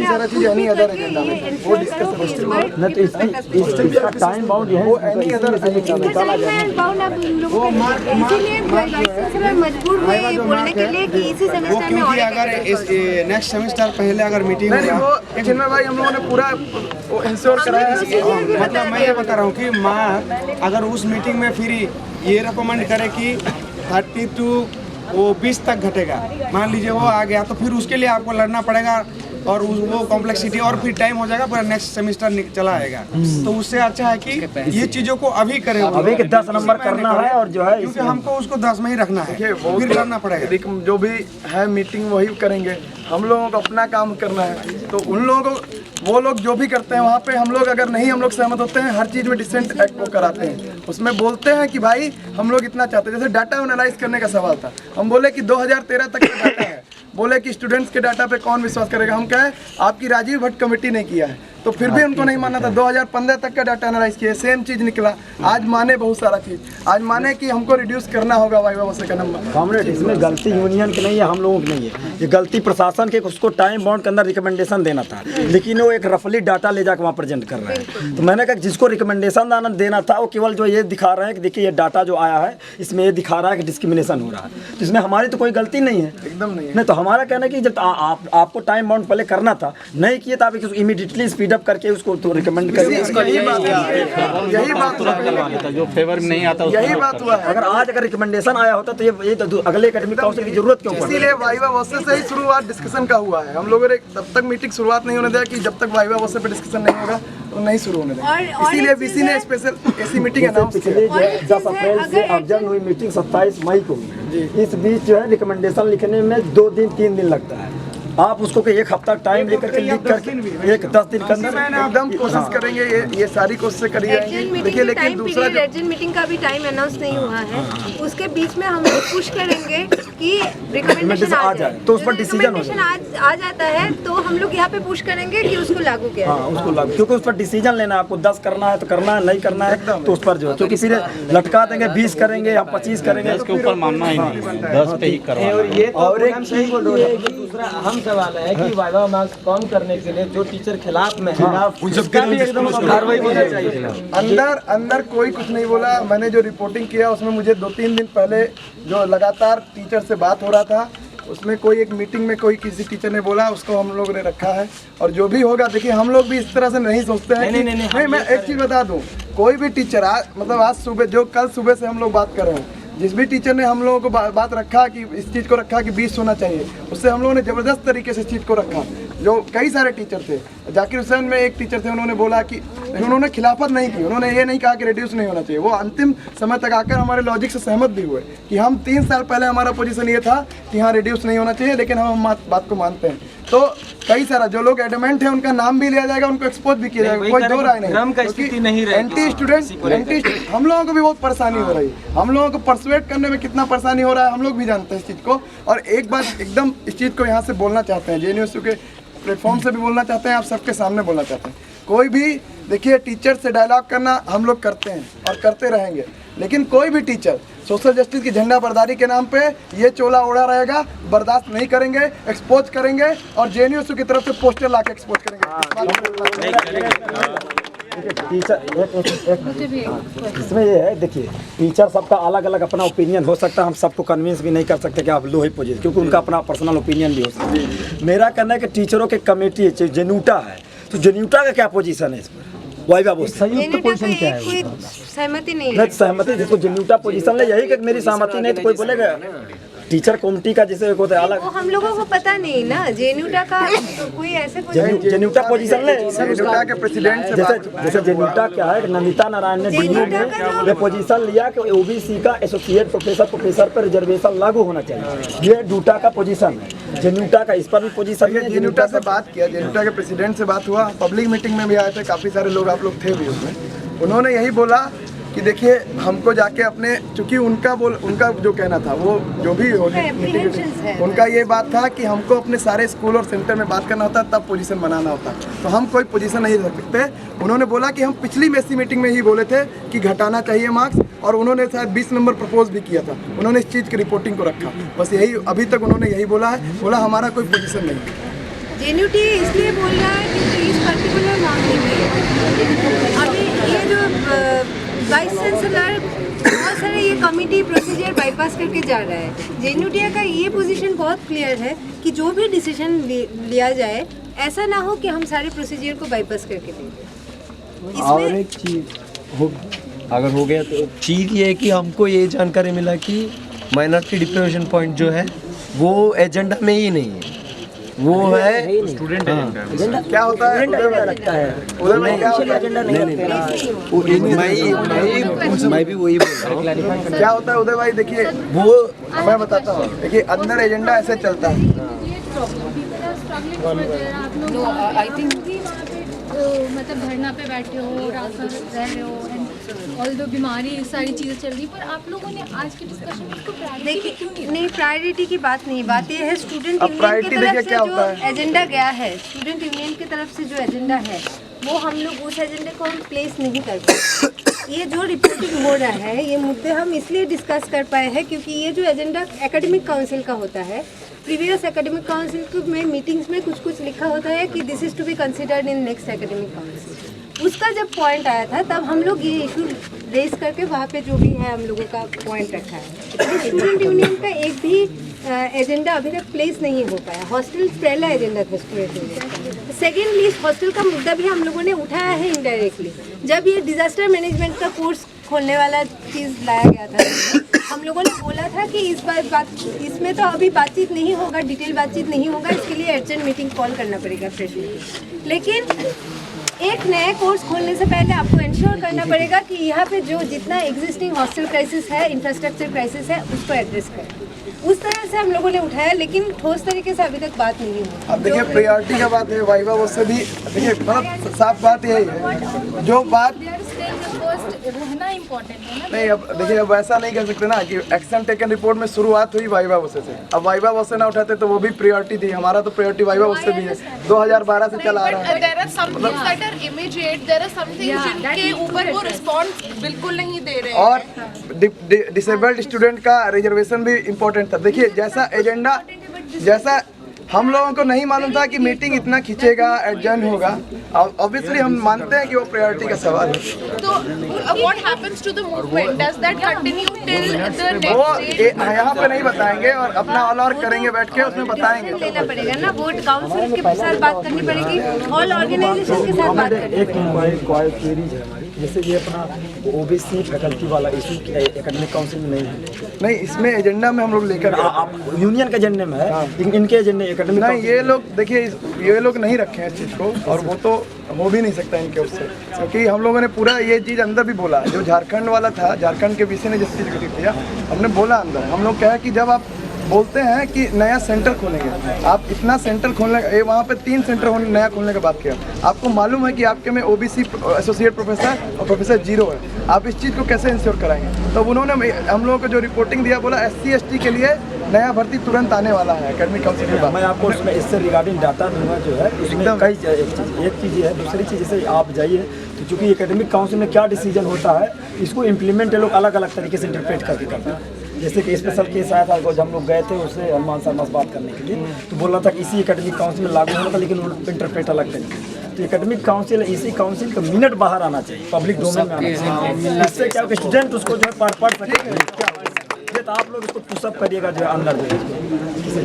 सारा चीज any other agenda में वो डिस्कस नहीं तो इसका टाइम बाउंड है, वो एनी अदर निकाला जाए। मजबूर हुए बोलने के लिए कि इसी सेमेस्टर में क्योंकि अगर नेक्स्ट सेमेस्टर पहले अगर मीटिंग नहीं वो चिन्मय भाई हम लोगों ने पूरा इंश्योर कराया है। मतलब मैं ये बता रहा हूँ कि माँ अगर उस मीटिंग में फिर ये रिकमेंड करे कि 30 to 20 तक घटेगा, मान लीजिए वो आ गया तो फिर उसके लिए आपको लड़ना पड़ेगा और वो कॉम्प्लेक्सिटी और फिर टाइम हो जाएगा, पूरा नेक्स्ट सेमेस्टर चला आएगा। तो उससे अच्छा है कि ये चीज़ों को अभी करें, अभी के 10 नंबर करना है और जो है क्योंकि हमको उसको 10 में ही रखना है, फिर लड़ना पड़ेगा। जो भी है मीटिंग वही करेंगे, हम लोगों को अपना काम करना है। तो उन लोगों को वो लोग जो भी करते हैं वहाँ पे हम लोग अगर नहीं हम लोग सहमत होते हैं, हर चीज़ में डिसेंट एक्ट वो कराते हैं, उसमें बोलते हैं कि भाई हम लोग इतना चाहते हैं। जैसे डाटा एनालाइज करने का सवाल था, हम बोले कि 2013 तक का डाटा है, बोले कि स्टूडेंट्स के डाटा पे कौन विश्वास करेगा। हम कहे आपकी राजीव भट्ट कमेटी ने किया है, तो फिर भी उनको नहीं माना था। 2015 तक का डाटा एनालाइज किया, सेम चीज़ निकला। आज माने बहुत सारा चीज़, आज माने कि हमको रिड्यूस करना होगा वाइवा वसे का नंबर। कॉमरेड, इसमें गलती यूनियन की नहीं है, हम लोगों की नहीं है, ये गलती प्रशासन के, उसको टाइम बाउंड के अंदर रिकमेंडेशन देना था, लेकिन वो एक रफली डाटा ले जाकर वहाँ प्रेजेंट कर रहे हैं। तो मैंने कहा जिसको रिकमेंडेशन देना था वो केवल जो ये दिखा रहे हैं कि देखिए ये डाटा जो आया है इसमें ये दिखा रहा है कि डिस्क्रिमिनेशन हो रहा है, तो इसमें हमारी तो कोई गलती नहीं है, एकदम नहीं है। नहीं तो हमारा कहना है कि जब आपको टाइम बाउंड पहले करना था, नहीं किए तो आप इमीडिएटली स्पीड अप करके उसको तो रिकमेंड करें। यही बात जो फेवर में नहीं आता यही बात हुआ है। अगर रिकमेंडेशन आया होता तो ये तो अगले एकेडमिक काउंसिल की जरूरत क्यों पड़ी? इसीलिए वाइवा वसे से ही शुरुआत डिस्कशन का हुआ है। हम लोगों ने तब तक मीटिंग शुरुआत नहीं होने दिया कि जब तक वाइवा वसे पे डिस्कसन नहीं होगा तो नहीं शुरू होने देगा। इसीलिए वीसी ने स्पेशल ऐसी मीटिंग अनाउंस की। 10 अप्रैल से अर्जेंट हुई मीटिंग 27 मई को, इस बीच जो है रिकमेंडेशन लिखने में 2 दिन 3 दिन लगता है। आप उसको कि 1 हफ्ता टाइम लेकर के लिख करके 10 दिन के अंदर एकदम कोशिश करेंगे, ये सारी कोशिश करी जाएगी। देखिए लेकिन दूसरा अर्जेंट मीटिंग का भी टाइम अनाउंस नहीं हुआ है, उसके बीच में हम लोग पुश करेंगे कि रिकमेंडेशन आ जाए, तो उस पर डिसीजन हो जाए। आ जाता है तो हम लोग यहाँ पे पुश करेंगे कि उसको लागू किया जाए। उसको लागू, क्योंकि उस पर डिसीजन लेना है, आपको 10 करना है तो करना है, नहीं करना है तो उस पर जो है, क्योंकि फिर लटका देंगे 20 करेंगे या 25 करेंगे, इसके ऊपर मानना ही नहीं, 10 पे ही करवाना। और एक दूसरा अहम सवाल है कि वाइवा मार्क्स कम करने के लिए जो टीचर खिलाफ में है उसका भी एकदम कार्रवाई होना चाहिए। अंदर कोई कुछ नहीं बोला। मैंने जो रिपोर्टिंग किया उसमें मुझे 2-3 दिन पहले जो लगातार टीचर से बात हो रहा था, उसमें कोई एक मीटिंग में कोई किसी टीचर ने बोला, उसको हम लोग ने रखा है। और जो भी होगा देखिए, हम लोग भी इस तरह से नहीं सोचते हैं। नहीं, मैं एक चीज़ बता दूं, कोई भी टीचर आज सुबह, जो कल सुबह से हम लोग बात कर रहे हैं, जिस भी टीचर ने हम लोगों को बात रखा कि इस चीज़ को रखा कि 20 होना चाहिए, उससे हम लोगों ने ज़बरदस्त तरीके से इस चीज़ को रखा। जो कई सारे टीचर थे, जाकिर हुसैन में एक टीचर थे, उन्होंने बोला कि उन्होंने खिलाफत नहीं की, उन्होंने ये नहीं कहा कि रिड्यूस नहीं होना चाहिए। वो अंतिम समय तक आकर हमारे लॉजिक से सहमत भी हुए कि हम 3 साल पहले हमारा पोजीशन ये था कि हाँ रिड्यूस नहीं होना चाहिए, लेकिन हम बात को मानते हैं। तो कई सारा जो लोग एडमेंट है उनका नाम भी लिया जाएगा, उनको एक्सपोज भी किया जाएगा, कोई दो राय नहीं। एंटी स्टूडेंट हम लोगों को भी बहुत परेशानी हो रही है, हम लोगों को परसुएट करने में कितना परेशानी हो रहा है हम लोग भी जानते हैं इस चीज़ को। और एक बात एकदम इस चीज़ को यहाँ से बोलना चाहते हैं, JNU के प्लेटफॉर्म से भी बोलना चाहते हैं, आप सबके सामने बोलना चाहते हैं। कोई भी देखिए, टीचर से डायलॉग करना हम लोग करते हैं और करते रहेंगे, लेकिन कोई भी टीचर सोशल जस्टिस की झंडा बरदारी के नाम पे ये चोला ओढ़ा रहेगा, बर्दाश्त नहीं करेंगे, एक्सपोज करेंगे और JNU की तरफ से पोस्टर ला के एक्सपोज करेंगे। इसमें ये है, देखिए टीचर सबका अलग अलग अपना ओपिनियन हो सकता है, हम सबको कन्विंस भी नहीं कर सकते कि आप लो ही पोजीशन, क्योंकि उनका अपना पर्सनल ओपिनियन भी हो सकता है। मेरा कहना है कि टीचरों की कमेटी जेन्यूटा है, तो जेन्यूटा का क्या पोजीशन है इस पर? वाइवा संयुक्त पोजीशन क्या है? सहमति नहीं, सहमति जिसको जेन्यूटा पोजीशन ले, यही कि मेरी सहमति नहीं तो कोई बोलेगा टीचर कमेटी का जैसे होता है अलग, वो हम लोगों को पता नहीं ना। जेन्यूटा का तो कोई ऐसे जेन्यूटा पोजीशन ले, जेन्यूटा के प्रेसिडेंट से जैसे जेन्यूटा क्या है, नमिता नारायण ने DU में ये पोजीशन लिया कि OBC का एसोसिएट प्रोफेसर पर रिजर्वेशन लागू होना चाहिए। ये डूटा का पोजीशन है, जेन्यूटा का इस पर भी पोजीशन है। जेन्यूटा से बात किया, जेन्यूटा के प्रेसिडेंट से बात हुआ, पब्लिक मीटिंग में भी आए थे, काफ़ी सारे लोग आप लोग थे भी उसमें। उन्होंने यही बोला कि देखिए हमको जाके अपने, चूँकि उनका जो कहना था, वो जो भी उनका ये बात था कि हमको अपने सारे स्कूल और सेंटर में बात करना होता, तब पोजीशन बनाना होता, तो हम कोई पोजीशन नहीं रख सकते। उन्होंने बोला कि हम पिछली मेसी मीटिंग में ही बोले थे कि घटाना चाहिए मार्क्स, और उन्होंने शायद 20 नंबर प्रपोज भी किया था, उन्होंने इस चीज़ की रिपोर्टिंग को रखा। बस यही अभी तक उन्होंने यही बोला है, बोला हमारा कोई पोजीशन नहीं है। JNUT इसलिए बोल रहा वाइस चांसलर बहुत सारे ये कमिटी प्रोसीजर बाईपास करके जा रहा है। जेएनयूटीए का ये पोजीशन बहुत क्लियर है कि जो भी डिसीजन लिया जाए ऐसा ना हो कि हम सारे प्रोसीजर को बाईपास करके दें। और इसमें एक चीज हो, अगर हो गया तो चीज़ ये है कि हमको ये जानकारी मिला कि माइनॉरिटी डिप्रेशन पॉइंट जो है वो एजेंडा में ही नहीं है, वो है स्टूडेंट क्या होता है लगता है उधर में क्या होता है मैं भी वही बोल रहा हूँ। क्या होता है उदय भाई, देखिए वो मैं बताता हूँ, देखिए अंदर एजेंडा ऐसे चलता है। No, I think मतलब धरना पे बैठे हो, रात भर रह रहे हो, एंड ऑल दो बीमारी सारी चीज़ें चल रही, पर आप लोगों ने आज के डिस्कशन में इसको प्रायोरिटी क्यों नहीं? नहीं, प्रायोरिटी की बात नहीं, बात ये है स्टूडेंट अब यूनियन की priority देखिए तरफ से क्या जो होता है। एजेंडा गया है, स्टूडेंट यूनियन की तरफ से जो एजेंडा है वो हम लोग उस एजेंडे को हम प्लेस नहीं कर पाए। ये जो रिपोर्टिंग हो रहा है ये मुद्दे हम इसलिए डिस्कस कर पाए हैं क्योंकि ये जो एजेंडा एकेडमिक काउंसिल का होता है, प्रीवियस एकेडमिक काउंसिल में मीटिंग्स में कुछ कुछ लिखा होता है कि this is to be considered in next academic council. उसका जब पॉइंट आया था तब हम लोग ये इशू रेज करके वहाँ पे जो भी है हम लोगों का पॉइंट रखा है। स्टूडेंट यूनियन का एक भी एजेंडा अभी तक प्लेस नहीं हो पाया। हॉस्टल पहला एजेंडा था स्टूडेंट यूनियन। सेकेंडली हॉस्टल का मुद्दा भी हम लोगों ने उठाया है इनडायरेक्टली। जब ये डिजास्टर मैनेजमेंट का कोर्स खोलने वाला चीज़ लाया गया था, हम लोगों ने बोला था कि इस बात इसमें तो अभी बातचीत नहीं होगा, डिटेल बातचीत नहीं होगा, इसके लिए अर्जेंट मीटिंग कॉल करना पड़ेगा, फ्रेश मीटिंग। लेकिन एक नए कोर्स खोलने से पहले आपको इंश्योर करना पड़ेगा कि यहाँ पे जो जितना एग्जिस्टिंग हॉस्टल क्राइसिस है, इंफ्रास्ट्रक्चर क्राइसिस है, उसको एड्रेस करें। उस तरह से हम लोगों ने उठाया, लेकिन ठोस तरीके से अभी तक बात नहीं हुई। अब देखिए प्रायोरिटी का बात है, वाइवा उससे भी देखिए मतलब साफ बात यही है जो बात रहना इम्पोर्टेंट है ना। नहीं। अब देखिए अब ऐसा नहीं कर सकते ना कि एक्शन टेकन रिपोर्ट में शुरुआत हुई वाइवा वोसे से। अब वाइवा वोसे ना उठाते तो वो भी प्रायोरिटी थी, हमारा तो प्रायोरिटी वाइवा वोसे भी है, 2012 से चला आ रहा है। There are some things that are immediate, there are some things जिनके ऊपर वो रिस्पॉन्स बिल्कुल नहीं दे रहे हैं। और डिसेबल्ड स्टूडेंट का रिजर्वेशन भी इम्पोर्टेंट था। देखिए जैसा एजेंडा, जैसा हम लोगों को नहीं मालूम था कि मीटिंग इतना खींचेगा, एडजर्न होगा। ऑब्वियसली हम मानते हैं कि वो प्रायोरिटी का सवाल है। तो what happens to the movement? Does that continue till the वो next day? यहाँ पे नहीं बताएंगे और अपना ऑल आउट करेंगे बैठ के, उसमें बताएंगे। लेना पड़ेगा ना, बोर्ड काउंसिल के साथ बात करनी पड़ेगी, ऑल ऑर्गेनाइजेशन के साथ बात करनी एक क्वेरीज है हमारी, जैसे ये अपना ओबीसी फैकल्टी वाला इशू एकेडमिक काउंसिल में नहीं है। नहीं, इसमें एजेंडा में हम लोग लेकर गए। आप यूनियन के एजेंडे में है, इनके एजेंडे एकेडमिक नहीं, ये लोग देखिए ये लोग नहीं रखे हैं इस चीज़ को, और वो तो हो भी नहीं सकता इनके उससे, क्योंकि हम लोगों ने पूरा ये चीज़ अंदर भी बोला। जो झारखंड वाला था, झारखंड के विषय ने जिस चीज़ को किया, हमने बोला अंदर। हम लोग कहा कि जब आप बोलते हैं कि नया सेंटर खोलेंगे, आप इतना सेंटर खोलने का, वहाँ पे 3 सेंटर नया खोलने की बात किया। आपको मालूम है कि आपके में ओबीसी एसोसिएट प्रोफेसर और प्रोफेसर 0 है, आप इस चीज़ को कैसे इंश्योर कराएंगे? तो उन्होंने हम लोगों को जो रिपोर्टिंग दिया, बोला SC ST के लिए नया भर्ती तुरंत आने वाला है एकेडमिक काउंसिल के बाद। मैं आपको उसमें इससे रिगार्डिंग डाटा दूंगा जो है, उसमें कई एक चीज़ है। दूसरी चीज़ जैसे आप जाइए तो चूँकि एकेडमिक काउंसिल में क्या डिसीजन होता है, इसको इम्प्लीमेंट ये लोग अलग अलग तरीके से इंटरप्रेट करके करते हैं। जैसे कि स्पेशल केस आया था, जब हम लोग गए थे उससे हनुमान शर्मा से बात करने के लिए, तो बोल रहा था कि इसी एकेडमिक काउंसिल में लागू होना था, लेकिन इंटरप्रेट अलग तरीके। तो एकेडमिक काउंसिल इसी काउंसिल का मिनट बाहर आना चाहिए, पब्लिक डोमेन में आना चाहिए। इससे क्या होगा, स्टूडेंट उसको जो है पढ़ सके। ये तो आप लोग इसको पुशअप करिएगा जो है अंदर जो है किसी